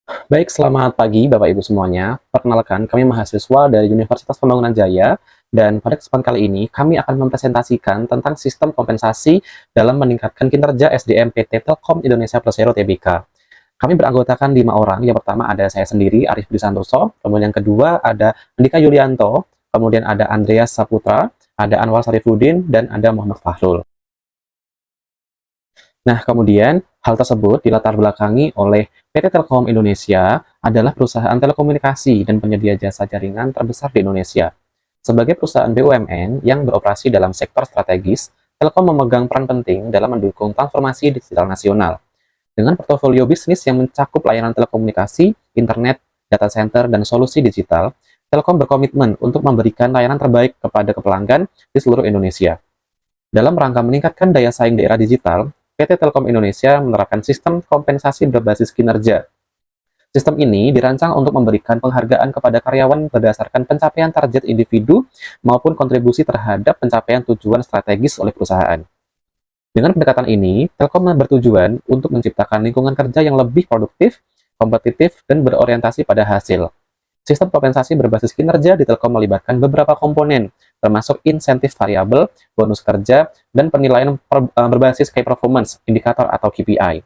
Baik, selamat pagi Bapak Ibu semuanya. Perkenalkan, kami mahasiswa dari Universitas Pembangunan Jaya, dan pada kesempatan kali ini kami akan mempresentasikan tentang sistem kompensasi dalam meningkatkan kinerja SDM PT Telkom Indonesia Persero Tbk. Kami beranggotakan 5 orang. Yang pertama ada saya sendiri, Arif Budi Santoso. Kemudian yang kedua ada Andika Yulianto. Kemudian ada Andreas Saputra, ada Anwar Sarifuddin, dan ada Muhammad Fahrul. Nah, kemudian hal tersebut dilatar belakangi oleh PT Telkom Indonesia adalah perusahaan telekomunikasi dan penyedia jasa jaringan terbesar di Indonesia. Sebagai perusahaan BUMN yang beroperasi dalam sektor strategis, Telkom memegang peran penting dalam mendukung transformasi digital nasional. Dengan portofolio bisnis yang mencakup layanan telekomunikasi, internet, data center, dan solusi digital, Telkom berkomitmen untuk memberikan layanan terbaik kepada pelanggan di seluruh Indonesia. Dalam rangka meningkatkan daya saing di era digital, PT Telkom Indonesia menerapkan sistem kompensasi berbasis kinerja. Sistem ini dirancang untuk memberikan penghargaan kepada karyawan berdasarkan pencapaian target individu maupun kontribusi terhadap pencapaian tujuan strategis oleh perusahaan. Dengan pendekatan ini, Telkom bertujuan untuk menciptakan lingkungan kerja yang lebih produktif, kompetitif, dan berorientasi pada hasil. Sistem kompensasi berbasis kinerja di Telkom melibatkan beberapa komponen, termasuk insentif variabel, bonus kerja, dan penilaian berbasis key performance, indikator atau KPI.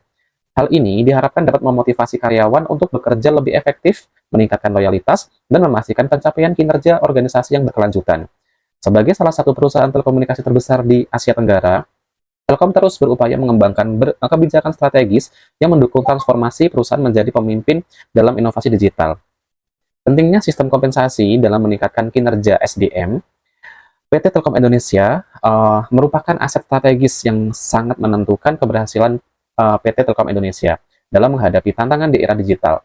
Hal ini diharapkan dapat memotivasi karyawan untuk bekerja lebih efektif, meningkatkan loyalitas, dan memastikan pencapaian kinerja organisasi yang berkelanjutan. Sebagai salah satu perusahaan telekomunikasi terbesar di Asia Tenggara, Telkom terus berupaya mengembangkan kebijakan strategis yang mendukung transformasi perusahaan menjadi pemimpin dalam inovasi digital. Pentingnya sistem kompensasi dalam meningkatkan kinerja SDM, PT Telkom Indonesia merupakan aset strategis yang sangat menentukan keberhasilan PT Telkom Indonesia dalam menghadapi tantangan di era digital.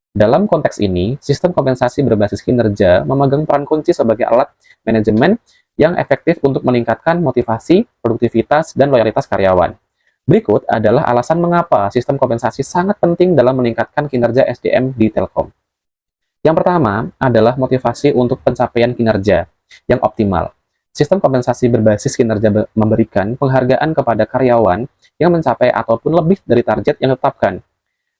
Dalam konteks ini, sistem kompensasi berbasis kinerja memegang peran kunci sebagai alat manajemen yang efektif untuk meningkatkan motivasi, produktivitas, dan loyalitas karyawan. Berikut adalah alasan mengapa sistem kompensasi sangat penting dalam meningkatkan kinerja SDM di Telkom. Yang pertama adalah motivasi untuk pencapaian kinerja yang optimal. Sistem kompensasi berbasis kinerja memberikan penghargaan kepada karyawan yang mencapai ataupun lebih dari target yang ditetapkan.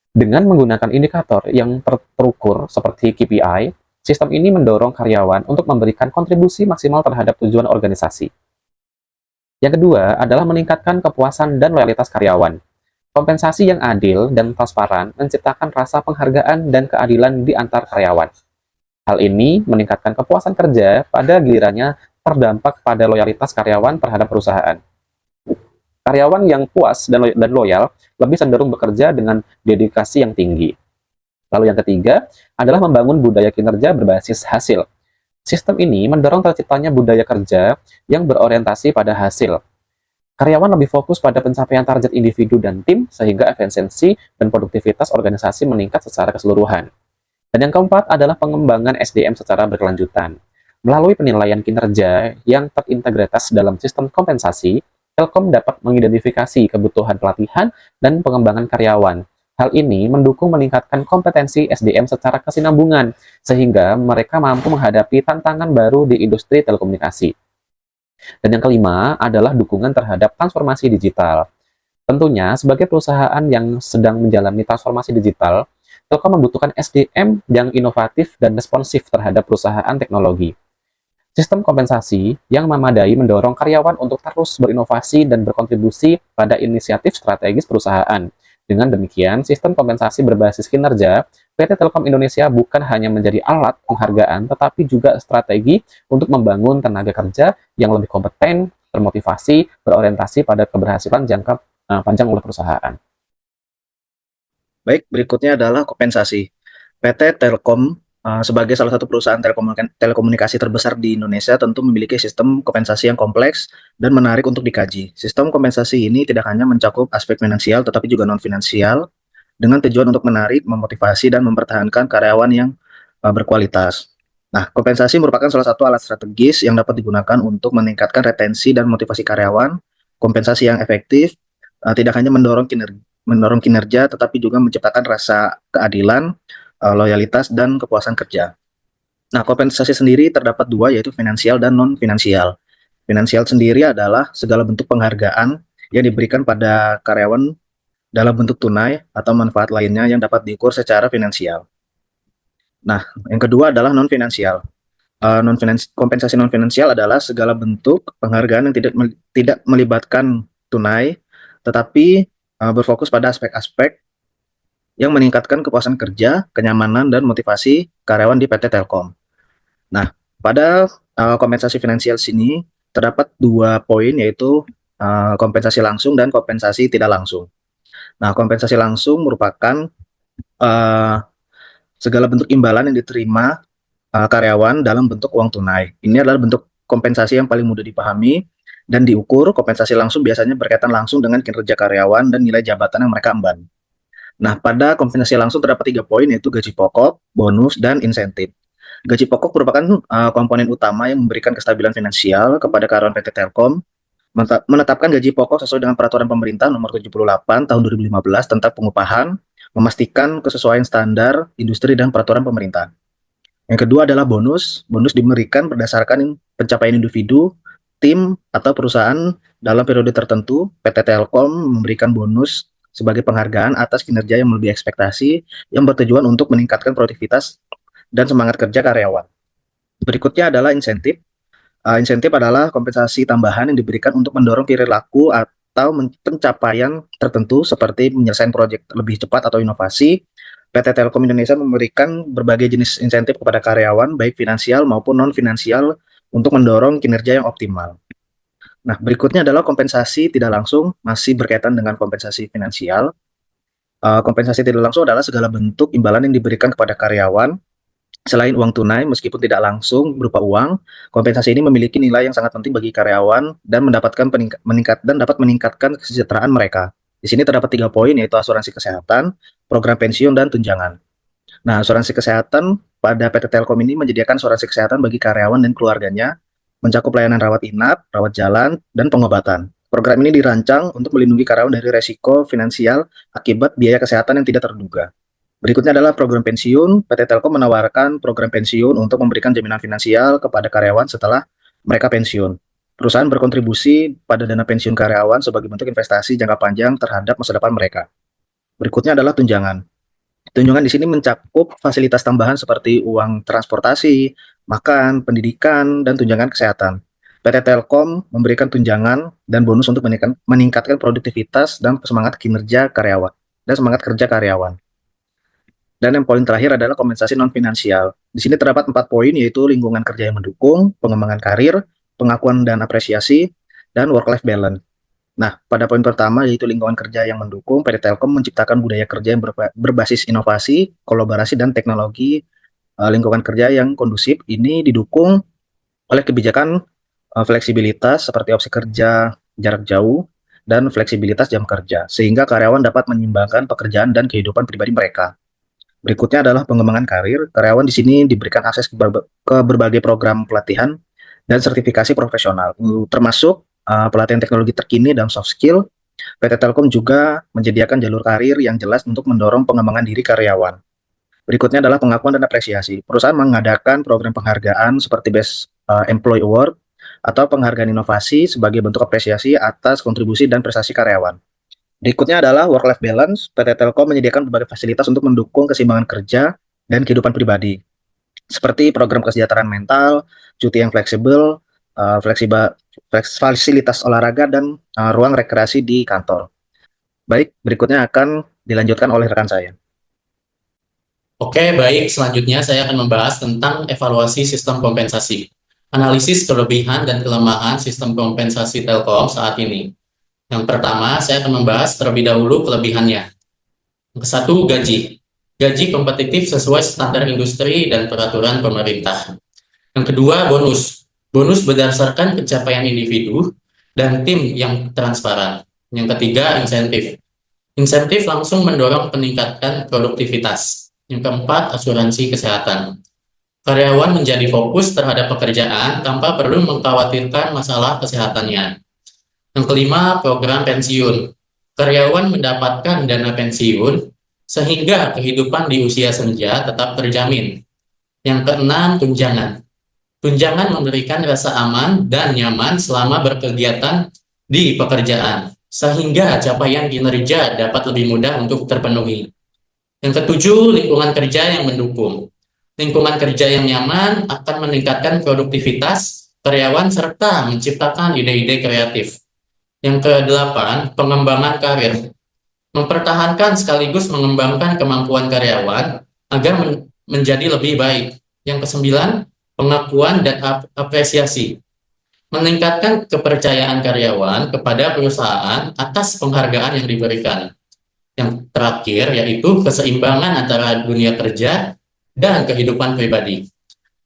Dengan menggunakan indikator yang terukur seperti KPI, sistem ini mendorong karyawan untuk memberikan kontribusi maksimal terhadap tujuan organisasi. Yang kedua adalah meningkatkan kepuasan dan loyalitas karyawan. Kompensasi yang adil dan transparan menciptakan rasa penghargaan dan keadilan di antar karyawan. Hal ini meningkatkan kepuasan kerja pada gilirannya terdampak pada loyalitas karyawan terhadap perusahaan. Karyawan yang puas dan loyal lebih cenderung bekerja dengan dedikasi yang tinggi. Lalu yang ketiga adalah membangun budaya kinerja berbasis hasil. Sistem ini mendorong terciptanya budaya kerja yang berorientasi pada hasil. Karyawan lebih fokus pada pencapaian target individu dan tim, sehingga efisiensi dan produktivitas organisasi meningkat secara keseluruhan. Dan yang keempat adalah pengembangan SDM secara berkelanjutan. Melalui penilaian kinerja yang terintegritas dalam sistem kompensasi, Telkom dapat mengidentifikasi kebutuhan pelatihan dan pengembangan karyawan. Hal ini mendukung meningkatkan kompetensi SDM secara kesinambungan, sehingga mereka mampu menghadapi tantangan baru di industri telekomunikasi. Dan yang kelima adalah dukungan terhadap transformasi digital. Tentunya, sebagai perusahaan yang sedang menjalani transformasi digital, Telkom membutuhkan SDM yang inovatif dan responsif terhadap perusahaan teknologi. Sistem kompensasi yang memadai mendorong karyawan untuk terus berinovasi dan berkontribusi pada inisiatif strategis perusahaan. Dengan demikian, sistem kompensasi berbasis kinerja, PT Telkom Indonesia bukan hanya menjadi alat penghargaan, tetapi juga strategi untuk membangun tenaga kerja yang lebih kompeten, termotivasi, berorientasi pada keberhasilan jangka panjang oleh perusahaan. Baik, berikutnya adalah kompensasi. PT Telkom sebagai salah satu perusahaan telekomunikasi terbesar di Indonesia tentu memiliki sistem kompensasi yang kompleks dan menarik untuk dikaji. Sistem kompensasi ini tidak hanya mencakup aspek finansial tetapi juga non-finansial dengan tujuan untuk menarik, memotivasi, dan mempertahankan karyawan yang berkualitas. Nah, kompensasi merupakan salah satu alat strategis yang dapat digunakan untuk meningkatkan retensi dan motivasi karyawan. Kompensasi yang efektif tidak hanya mendorong kinerja, tetapi juga menciptakan rasa keadilan, loyalitas, dan kepuasan kerja. Nah, kompensasi sendiri terdapat dua, yaitu finansial dan non-finansial. Finansial sendiri adalah segala bentuk penghargaan yang diberikan pada karyawan dalam bentuk tunai atau manfaat lainnya yang dapat diukur secara finansial. Nah, yang kedua adalah non-finansial. Kompensasi non-finansial adalah segala bentuk penghargaan yang tidak melibatkan tunai, tetapi berfokus pada aspek-aspek yang meningkatkan kepuasan kerja, kenyamanan, dan motivasi karyawan di PT Telkom. Nah, pada kompensasi finansial sini terdapat 2 poin, yaitu kompensasi langsung dan kompensasi tidak langsung. Nah, kompensasi langsung merupakan uh, segala bentuk imbalan yang diterima karyawan dalam bentuk uang tunai. Ini adalah bentuk kompensasi yang paling mudah dipahami dan diukur. Kompensasi langsung biasanya berkaitan langsung dengan kinerja karyawan dan nilai jabatan yang mereka emban. Nah, pada kompensasi langsung terdapat 3 poin, yaitu gaji pokok, bonus, dan insentif. Gaji pokok merupakan komponen utama yang memberikan kestabilan finansial kepada karyawan PT Telkom. Menetapkan gaji pokok sesuai dengan peraturan pemerintah nomor 78 tahun 2015 tentang pengupahan, memastikan kesesuaian standar industri dan peraturan pemerintah. Yang kedua adalah bonus. Bonus diberikan berdasarkan pencapaian individu, tim, atau perusahaan dalam periode tertentu. PT Telkom memberikan bonus sebagai penghargaan atas kinerja yang melebihi ekspektasi, yang bertujuan untuk meningkatkan produktivitas dan semangat kerja karyawan. Berikutnya adalah insentif. Insentif adalah kompensasi tambahan yang diberikan untuk mendorong perilaku atau pencapaian tertentu seperti penyelesaian proyek lebih cepat atau inovasi. PT Telkom Indonesia memberikan berbagai jenis insentif kepada karyawan, baik finansial maupun non-finansial, untuk mendorong kinerja yang optimal. Nah, berikutnya adalah kompensasi tidak langsung, masih berkaitan dengan kompensasi finansial. Kompensasi tidak langsung adalah segala bentuk imbalan yang diberikan kepada karyawan selain uang tunai, meskipun tidak langsung berupa uang. Kompensasi ini memiliki nilai yang sangat penting bagi karyawan dan dapat meningkatkan kesejahteraan mereka. Di sini terdapat 3 poin, yaitu asuransi kesehatan, program pensiun, dan tunjangan. Nah, asuransi kesehatan pada PT Telkom ini menyediakan asuransi kesehatan bagi karyawan dan keluarganya, mencakup layanan rawat inap, rawat jalan, dan pengobatan. Program ini dirancang untuk melindungi karyawan dari resiko finansial akibat biaya kesehatan yang tidak terduga. Berikutnya adalah program pensiun. PT Telkom menawarkan program pensiun untuk memberikan jaminan finansial kepada karyawan setelah mereka pensiun. Perusahaan berkontribusi pada dana pensiun karyawan sebagai bentuk investasi jangka panjang terhadap masa depan mereka. Berikutnya adalah tunjangan. Tunjangan di sini mencakup fasilitas tambahan seperti uang transportasi, makan, pendidikan, dan tunjangan kesehatan. PT Telkom memberikan tunjangan dan bonus untuk meningkatkan produktivitas dan semangat kinerja karyawan dan semangat kerja karyawan. Dan yang poin terakhir adalah kompensasi non-finansial. Di sini terdapat 4 poin, yaitu lingkungan kerja yang mendukung, pengembangan karir, pengakuan dan apresiasi, dan work-life balance. Nah, pada poin pertama, yaitu lingkungan kerja yang mendukung, PT Telkom menciptakan budaya kerja yang berbasis inovasi, kolaborasi, dan teknologi lingkungan kerja yang kondusif. Ini didukung oleh kebijakan fleksibilitas seperti opsi kerja jarak jauh dan fleksibilitas jam kerja, sehingga karyawan dapat menyeimbangkan pekerjaan dan kehidupan pribadi mereka. Berikutnya adalah pengembangan karir. Karyawan di sini diberikan akses ke berbagai program pelatihan dan sertifikasi profesional, termasuk pelatihan teknologi terkini dan soft skill. PT Telkom juga menyediakan jalur karir yang jelas untuk mendorong pengembangan diri karyawan. Berikutnya adalah pengakuan dan apresiasi. Perusahaan mengadakan program penghargaan seperti Best Employee Award atau penghargaan inovasi sebagai bentuk apresiasi atas kontribusi dan prestasi karyawan. Berikutnya adalah work-life balance. PT Telkom menyediakan berbagai fasilitas untuk mendukung keseimbangan kerja dan kehidupan pribadi, seperti program kesejahteraan mental, cuti yang fleksibel, fasilitas olahraga, dan ruang rekreasi di kantor. Baik, berikutnya akan dilanjutkan oleh rekan saya. Oke, baik. Selanjutnya saya akan membahas tentang evaluasi sistem kompensasi. Analisis kelebihan dan kelemahan sistem kompensasi Telkom saat ini. Yang pertama, saya akan membahas terlebih dahulu kelebihannya. Yang satu, gaji. Gaji kompetitif sesuai standar industri dan peraturan pemerintah. Yang kedua, bonus. Bonus berdasarkan pencapaian individu dan tim yang transparan. Yang ketiga, insentif. Insentif langsung mendorong peningkatan produktivitas. Yang keempat, asuransi kesehatan. Karyawan menjadi fokus terhadap pekerjaan tanpa perlu mengkhawatirkan masalah kesehatannya. Yang kelima, program pensiun. Karyawan mendapatkan dana pensiun sehingga kehidupan di usia senja tetap terjamin. Yang keenam, tunjangan. Tunjangan memberikan rasa aman dan nyaman selama berkegiatan di pekerjaan, sehingga capaian kinerja dapat lebih mudah untuk terpenuhi. Yang ketujuh, lingkungan kerja yang mendukung. Lingkungan kerja yang nyaman akan meningkatkan produktivitas karyawan serta menciptakan ide-ide kreatif. Yang kedelapan, pengembangan karir. Mempertahankan sekaligus mengembangkan kemampuan karyawan agar menjadi lebih baik. Yang kesembilan, pengakuan dan apresiasi. Meningkatkan kepercayaan karyawan kepada perusahaan atas penghargaan yang diberikan. Yang terakhir yaitu keseimbangan antara dunia kerja dan kehidupan pribadi.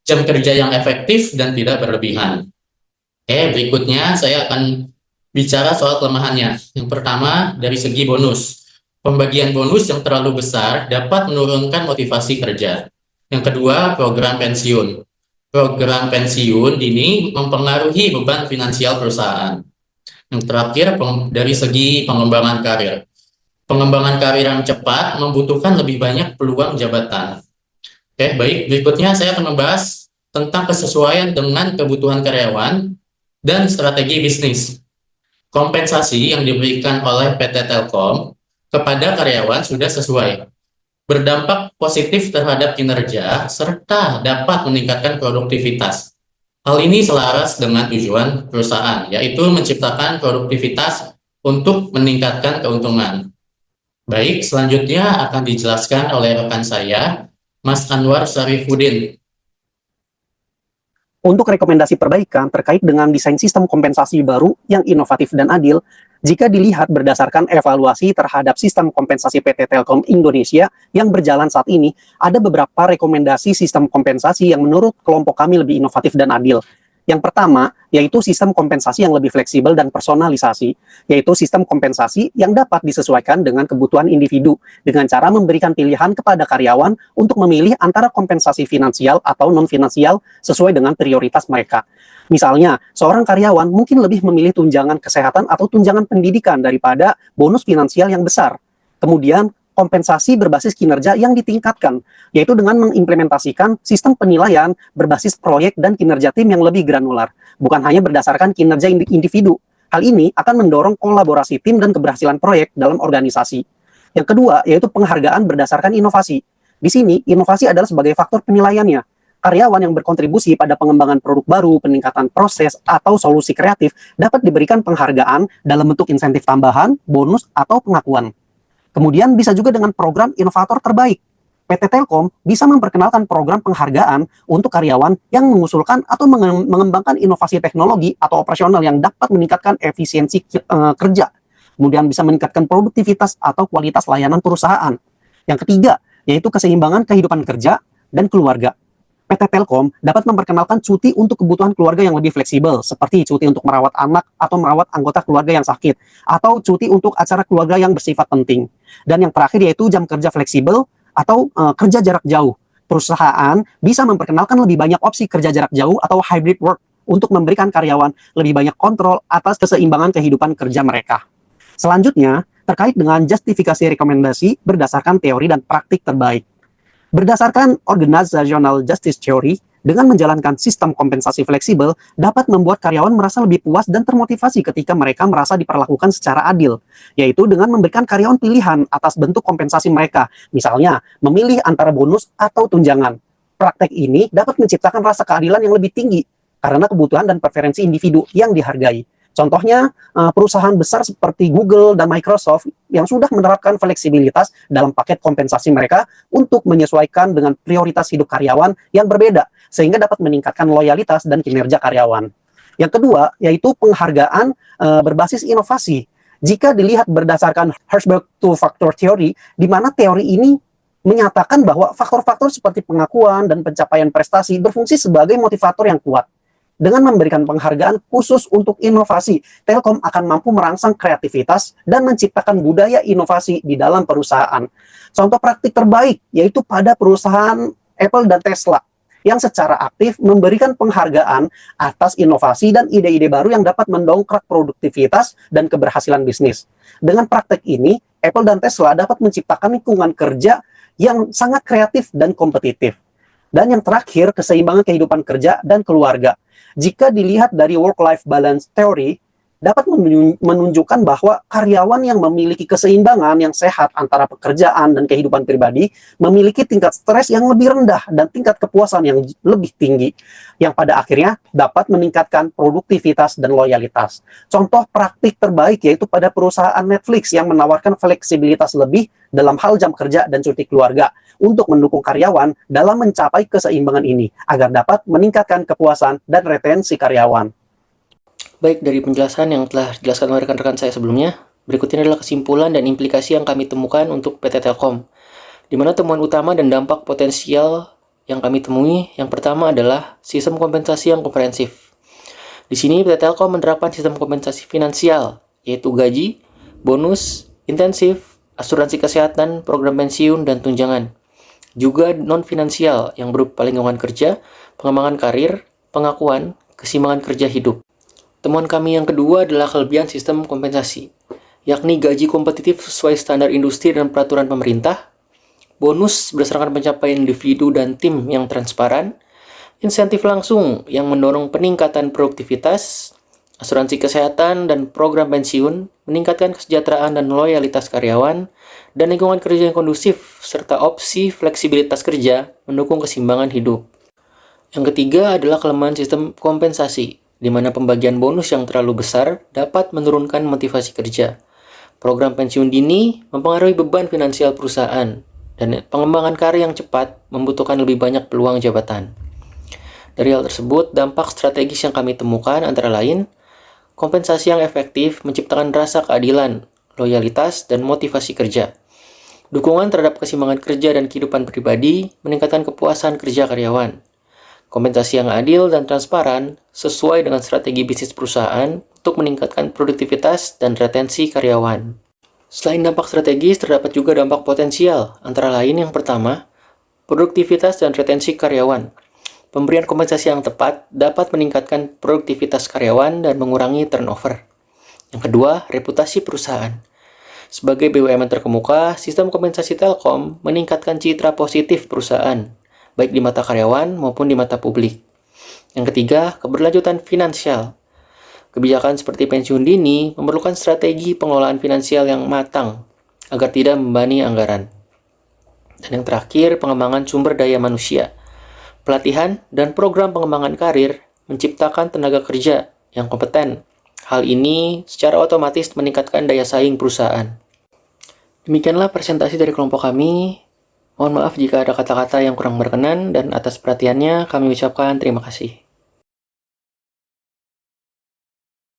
Jam kerja yang efektif dan tidak berlebihan. Berikutnya saya akan bicara soal kelemahannya. Yang pertama, dari segi bonus. Pembagian bonus yang terlalu besar dapat menurunkan motivasi kerja. Yang kedua, program pensiun. Program pensiun dini mempengaruhi beban finansial perusahaan. Yang terakhir, dari segi pengembangan karir. Pengembangan karir yang cepat membutuhkan lebih banyak peluang jabatan. Baik. Berikutnya saya akan membahas tentang kesesuaian dengan kebutuhan karyawan dan strategi bisnis. Kompensasi yang diberikan oleh PT Telkom kepada karyawan sudah sesuai, berdampak positif terhadap kinerja, serta dapat meningkatkan produktivitas. Hal ini selaras dengan tujuan perusahaan, yaitu menciptakan produktivitas untuk meningkatkan keuntungan. Baik, selanjutnya akan dijelaskan oleh rekan saya, Mas Anwar Sarifuddin. Untuk rekomendasi perbaikan terkait dengan desain sistem kompensasi baru yang inovatif dan adil, jika dilihat berdasarkan evaluasi terhadap sistem kompensasi PT Telkom Indonesia yang berjalan saat ini, ada beberapa rekomendasi sistem kompensasi yang menurut kelompok kami lebih inovatif dan adil. Yang pertama, yaitu sistem kompensasi yang lebih fleksibel dan personalisasi, yaitu sistem kompensasi yang dapat disesuaikan dengan kebutuhan individu, dengan cara memberikan pilihan kepada karyawan untuk memilih antara kompensasi finansial atau non-finansial sesuai dengan prioritas mereka. Misalnya, seorang karyawan mungkin lebih memilih tunjangan kesehatan atau tunjangan pendidikan daripada bonus finansial yang besar. Kemudian, kompensasi berbasis kinerja yang ditingkatkan, yaitu dengan mengimplementasikan sistem penilaian berbasis proyek dan kinerja tim yang lebih granular, bukan hanya berdasarkan kinerja individu. Hal ini akan mendorong kolaborasi tim dan keberhasilan proyek dalam organisasi. Yang kedua, yaitu penghargaan berdasarkan inovasi. Di sini, inovasi adalah sebagai faktor penilaiannya. Karyawan yang berkontribusi pada pengembangan produk baru, peningkatan proses, atau solusi kreatif dapat diberikan penghargaan dalam bentuk insentif tambahan, bonus, atau pengakuan. Kemudian bisa juga dengan program inovator terbaik. PT Telkom bisa memperkenalkan program penghargaan untuk karyawan yang mengusulkan atau mengembangkan inovasi teknologi atau operasional yang dapat meningkatkan efisiensi kerja. Kemudian bisa meningkatkan produktivitas atau kualitas layanan perusahaan. Yang ketiga, yaitu keseimbangan kehidupan kerja dan keluarga. PT Telkom dapat memperkenalkan cuti untuk kebutuhan keluarga yang lebih fleksibel, seperti cuti untuk merawat anak atau merawat anggota keluarga yang sakit, atau cuti untuk acara keluarga yang bersifat penting. Dan yang terakhir yaitu jam kerja fleksibel atau kerja jarak jauh. Perusahaan bisa memperkenalkan lebih banyak opsi kerja jarak jauh atau hybrid work untuk memberikan karyawan lebih banyak kontrol atas keseimbangan kehidupan kerja mereka. Selanjutnya, terkait dengan justifikasi rekomendasi berdasarkan teori dan praktik terbaik. Berdasarkan Organizational Justice Theory, dengan menjalankan sistem kompensasi fleksibel dapat membuat karyawan merasa lebih puas dan termotivasi ketika mereka merasa diperlakukan secara adil, yaitu dengan memberikan karyawan pilihan atas bentuk kompensasi mereka, misalnya memilih antara bonus atau tunjangan. Praktek ini dapat menciptakan rasa keadilan yang lebih tinggi karena kebutuhan dan preferensi individu yang dihargai. Contohnya, perusahaan besar seperti Google dan Microsoft yang sudah menerapkan fleksibilitas dalam paket kompensasi mereka untuk menyesuaikan dengan prioritas hidup karyawan yang berbeda, sehingga dapat meningkatkan loyalitas dan kinerja karyawan. Yang kedua, yaitu penghargaan berbasis inovasi. Jika dilihat berdasarkan Herzberg Two-Factor Theory, di mana teori ini menyatakan bahwa faktor-faktor seperti pengakuan dan pencapaian prestasi berfungsi sebagai motivator yang kuat. Dengan memberikan penghargaan khusus untuk inovasi, Telkom akan mampu merangsang kreativitas dan menciptakan budaya inovasi di dalam perusahaan. Contoh praktik terbaik yaitu pada perusahaan Apple dan Tesla yang secara aktif memberikan penghargaan atas inovasi dan ide-ide baru yang dapat mendongkrak produktivitas dan keberhasilan bisnis. Dengan praktik ini, Apple dan Tesla dapat menciptakan lingkungan kerja yang sangat kreatif dan kompetitif. Dan yang terakhir, keseimbangan kehidupan kerja dan keluarga. Jika dilihat dari work-life balance theory, dapat menunjukkan bahwa karyawan yang memiliki keseimbangan yang sehat antara pekerjaan dan kehidupan pribadi memiliki tingkat stres yang lebih rendah dan tingkat kepuasan yang lebih tinggi, yang pada akhirnya dapat meningkatkan produktivitas dan loyalitas. Contoh praktik terbaik yaitu pada perusahaan Netflix yang menawarkan fleksibilitas lebih dalam hal jam kerja dan cuti keluarga untuk mendukung karyawan dalam mencapai keseimbangan ini agar dapat meningkatkan kepuasan dan retensi karyawan. Baik, dari penjelasan yang telah dijelaskan oleh rekan-rekan saya sebelumnya, berikut ini adalah kesimpulan dan implikasi yang kami temukan untuk PT Telkom, di mana temuan utama dan dampak potensial yang kami temui, yang pertama adalah sistem kompensasi yang komprehensif. Di sini PT Telkom menerapkan sistem kompensasi finansial, yaitu gaji, bonus, intensif, asuransi kesehatan, program pensiun, dan tunjangan. Juga non-finansial yang berupa lingkungan kerja, pengembangan karir, pengakuan, keseimbangan kerja hidup. Temuan kami yang kedua adalah kelebihan sistem kompensasi, yakni gaji kompetitif sesuai standar industri dan peraturan pemerintah, bonus berdasarkan pencapaian individu dan tim yang transparan, insentif langsung yang mendorong peningkatan produktivitas, asuransi kesehatan dan program pensiun, meningkatkan kesejahteraan dan loyalitas karyawan, dan lingkungan kerja yang kondusif, serta opsi fleksibilitas kerja mendukung keseimbangan hidup. Yang ketiga adalah kelemahan sistem kompensasi, di mana pembagian bonus yang terlalu besar dapat menurunkan motivasi kerja. Program pensiun dini mempengaruhi beban finansial perusahaan, dan pengembangan karir yang cepat membutuhkan lebih banyak peluang jabatan. Dari hal tersebut, dampak strategis yang kami temukan antara lain, kompensasi yang efektif menciptakan rasa keadilan, loyalitas, dan motivasi kerja. Dukungan terhadap keseimbangan kerja dan kehidupan pribadi meningkatkan kepuasan kerja karyawan. Kompensasi yang adil dan transparan sesuai dengan strategi bisnis perusahaan untuk meningkatkan produktivitas dan retensi karyawan. Selain dampak strategis, terdapat juga dampak potensial, antara lain yang pertama, produktivitas dan retensi karyawan. Pemberian kompensasi yang tepat dapat meningkatkan produktivitas karyawan dan mengurangi turnover. Yang kedua, reputasi perusahaan. Sebagai BUMN terkemuka, sistem kompensasi Telkom meningkatkan citra positif perusahaan, baik di mata karyawan maupun di mata publik. Yang ketiga, keberlanjutan finansial. Kebijakan seperti pensiun dini memerlukan strategi pengelolaan finansial yang matang agar tidak membebani anggaran. Dan yang terakhir, pengembangan sumber daya manusia. Pelatihan dan program pengembangan karir menciptakan tenaga kerja yang kompeten. Hal ini secara otomatis meningkatkan daya saing perusahaan. Demikianlah presentasi dari kelompok kami. Mohon maaf jika ada kata-kata yang kurang berkenan, dan atas perhatiannya kami ucapkan terima kasih.